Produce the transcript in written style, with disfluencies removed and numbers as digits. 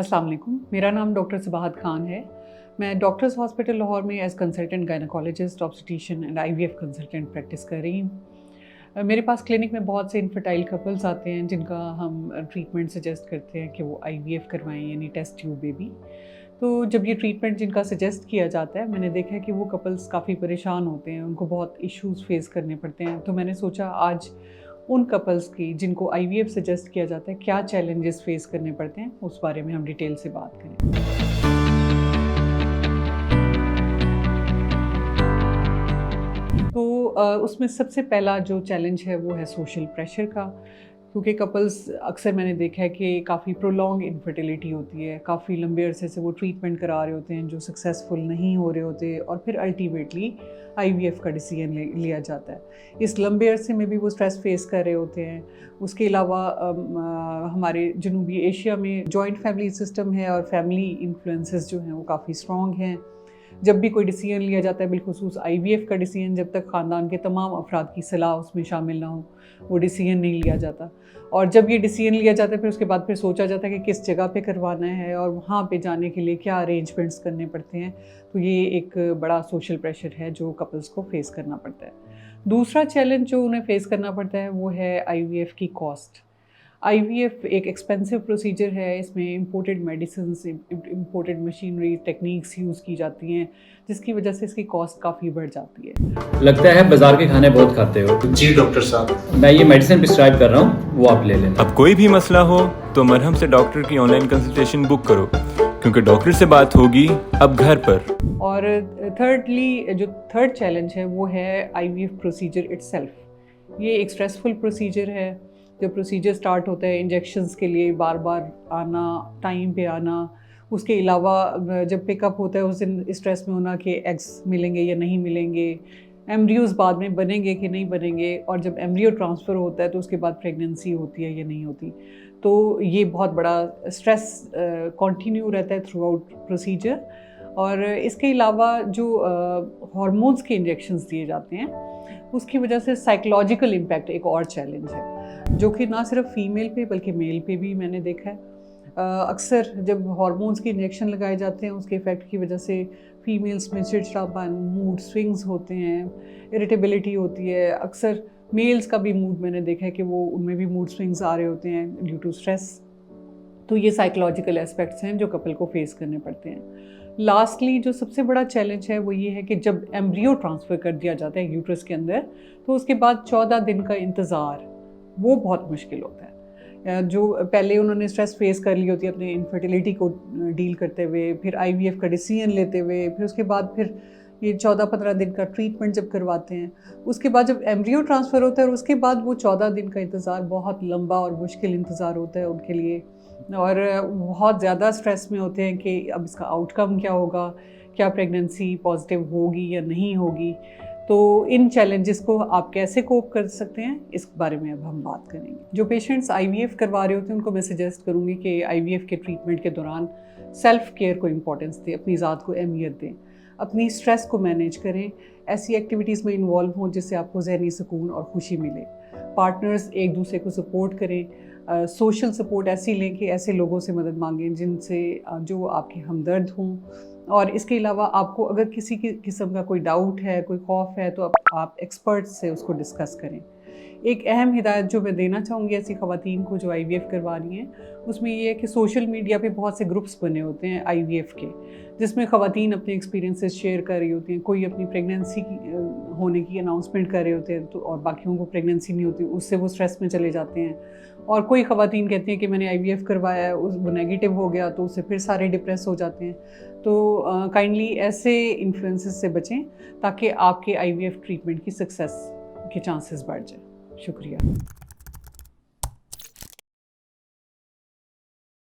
अस्सलाम वालेकुम, मेरा नाम डॉक्टर सबाहत खान है। मैं डॉक्टर्स हॉस्पिटल लाहौर में as consultant gynaecologist, obstetrician and IVF consultant practice कर रही हूँ। मेरे पास क्लिनिक में बहुत से इनफर्टाइल कपल्स आते हैं जिनका हम ट्रीटमेंट सजेस्ट करते हैं कि वो आईवीएफ करवाएं, यानी टेस्ट ट्यूब बेबी। तो जब ये ट्रीटमेंट जिनका सजेस्ट किया जाता है, मैंने देखा है कि वो कपल्स काफ़ी परेशान होते हैं, उनको बहुत इश्यूज़ फेस करने पड़ते हैं। तो मैंने सोचा आज उन कपल्स की जिनको आईवीएफ सजेस्ट किया जाता है, क्या चैलेंजेस फेस करने पड़ते हैं, उस बारे में हम डिटेल से बात करें। तो उसमें सबसे पहला जो चैलेंज है वो है सोशल प्रेशर का, क्योंकि कपल्स अक्सर मैंने देखा है कि काफ़ी प्रोलॉन्ग इनफर्टिलिटी होती है, काफ़ी लंबे अरसे से वो ट्रीटमेंट करा रहे होते हैं जो सक्सेसफुल नहीं हो रहे होते, और फिर अल्टीमेटली आईवीएफ का डिसीजन लिया जाता है। इस लंबे अरसे में भी वो स्ट्रेस फेस कर रहे होते हैं। उसके अलावा हमारे जनूबी एशिया में जॉइंट फैमिली सिस्टम है और फैमिली इन्फ्लुएंसेस जो हैं वो काफ़ी स्ट्रॉन्ग हैं। जब भी कोई डिसीजन लिया जाता है, बिलखुसूस आईवीएफ का डिसीजन, जब तक ख़ानदान के तमाम अफराद की सलाह उसमें शामिल ना हो, वो डिसीजन नहीं लिया जाता। और जब ये डिसीजन लिया जाता है, फिर उसके बाद फिर सोचा जाता है कि किस जगह पे करवाना है और वहाँ पे जाने के लिए क्या अरेंजमेंट्स करने पड़ते हैं। तो ये एक बड़ा सोशल प्रेशर है जो कपल्स को फेस करना पड़ता है। दूसरा चैलेंज जो उन्हें फेस करना पड़ता है वो है आईवीएफ की कॉस्ट। आईवीएफ एक एक्सपेंसिव प्रोसीजर है। इसमें imported medicines, imported machinery, techniques use की जाती हैं, जिसकी वजह से इसकी कॉस्ट काफ़ी बढ़ जाती है। लगता है बाजार के खाने बहुत खाते हो। जी डॉक्टर साहब, मैं ये मेडिसिन प्रिस्क्राइब कर रहा हूँ, वो आप ले लेना। अब कोई भी मसला हो तो मरहम से डॉक्टर की ऑनलाइन कंसल्टेशन बुक करो, क्योंकि डॉक्टर से बात होगी अब घर पर। और थर्डली जो थर्ड चैलेंज है वो है आईवीएफ प्रोसीजर इटसेल्फ। ये एक स्ट्रेसफुल प्रोसीजर है। जब प्रोसीजर स्टार्ट होता है, इंजेक्शंस के लिए बार बार आना, टाइम पे आना, उसके अलावा जब पिकअप होता है उस दिन स्ट्रेस में होना कि एग्स मिलेंगे या नहीं मिलेंगे, एम्ब्रियोज बाद में बनेंगे कि नहीं बनेंगे, और जब एम्ब्रियो ट्रांसफ़र होता है तो उसके बाद प्रेगनेंसी होती है या नहीं होती। तो ये बहुत बड़ा स्ट्रेस कंटिन्यू रहता है थ्रू आउट प्रोसीजर। और इसके अलावा जो हार्मोन्स के इंजेक्शंस दिए जाते हैं, उसकी वजह से साइकोलॉजिकल इम्पैक्ट एक और चैलेंज है, जो कि ना सिर्फ फीमेल पे बल्कि मेल पे भी मैंने देखा है। अक्सर जब हार्मोन्स के इंजेक्शन लगाए जाते हैं, उसके इफ़ेक्ट की वजह से फीमेल्स में चिड़चिड़ापन, मूड स्विंग्स होते हैं, इरिटेबिलिटी होती है। अक्सर मेल्स का भी मूड मैंने देखा है कि वो उनमें भी मूड स्विंग्स आ रहे होते हैं ड्यू टू स्ट्रेस। तो ये साइकोलॉजिकल एस्पेक्ट्स हैं जो कपल को फेस करने पड़ते हैं। लास्टली जो सबसे बड़ा चैलेंज है वो ये है कि जब एम्ब्रियो ट्रांसफ़र कर दिया जाता है यूट्रस के अंदर, तो उसके बाद 14 दिन का इंतज़ार वो बहुत मुश्किल होता है। जो पहले उन्होंने स्ट्रेस फेस कर ली होती है अपने इनफर्टिलिटी को डील करते हुए, फिर आईवीएफ का डिसीजन लेते हुए, फिर उसके बाद फिर ये 14-15 दिन का ट्रीटमेंट जब करवाते हैं, उसके बाद जब एम्ब्रियो ट्रांसफ़र होता है और उसके बाद वो 14 दिन का इंतज़ार बहुत लंबा और मुश्किल इंतज़ार होता है उनके लिए, और बहुत ज़्यादा स्ट्रेस में होते हैं कि अब इसका आउटकम क्या होगा, क्या प्रेगनेंसी पॉजिटिव होगी या नहीं होगी। तो इन चैलेंजेस को आप कैसे कोप कर सकते हैं, इस बारे में अब हम बात करेंगे। जो पेशेंट्स आईवीएफ करवा रहे होते हैं उनको मैं सजेस्ट करूँगी कि आईवीएफ के ट्रीटमेंट के दौरान सेल्फ़ केयर को इम्पोर्टेंस दें, अपनी ज़ात को अहमियत दें, अपनी स्ट्रेस को मैनेज करें, ऐसी एक्टिविटीज़ में इन्वॉल्व हों जिससे आपको ज़हनी सुकून और खुशी मिले। पार्टनर्स एक दूसरे को सपोर्ट करें, सोशल सपोर्ट ऐसी लें कि ऐसे लोगों से मदद मांगें जिनसे जो आपके हमदर्द हों। और इसके अलावा आपको अगर किसी किस्म का कोई डाउट है, कोई खौफ है, तो आप एक्सपर्ट्स से उसको डिस्कस करें। एक अहम हिदायत जो मैं देना चाहूँगी ऐसी ख़वातीन को जो आईवीएफ करवा रही हैं, उसमें ये है कि सोशल मीडिया पे बहुत से ग्रुप्स बने होते हैं आईवीएफ के, जिसमें ख़वातीन अपने एक्सपीरियंसेस शेयर कर रही होती हैं। कोई अपनी प्रेगनेंसी होने की अनाउंसमेंट कर रहे होते हैं तो, और बाकियों को प्रेगनेंसी नहीं होती, उससे वो स्ट्रेस में चले जाते हैं। और कोई ख़वातीन कहती हैं कि मैंने आईवीएफ करवाया है, वो नेगेटिव हो गया, तो उससे फिर सारे डिप्रेस हो जाते हैं। तो काइंडली ऐसे इन्फ्लुएंसेस से बचें ताकि आपके आईवीएफ ट्रीटमेंट की सक्सेस के चांसेस बढ़ जाए। शुक्रिया।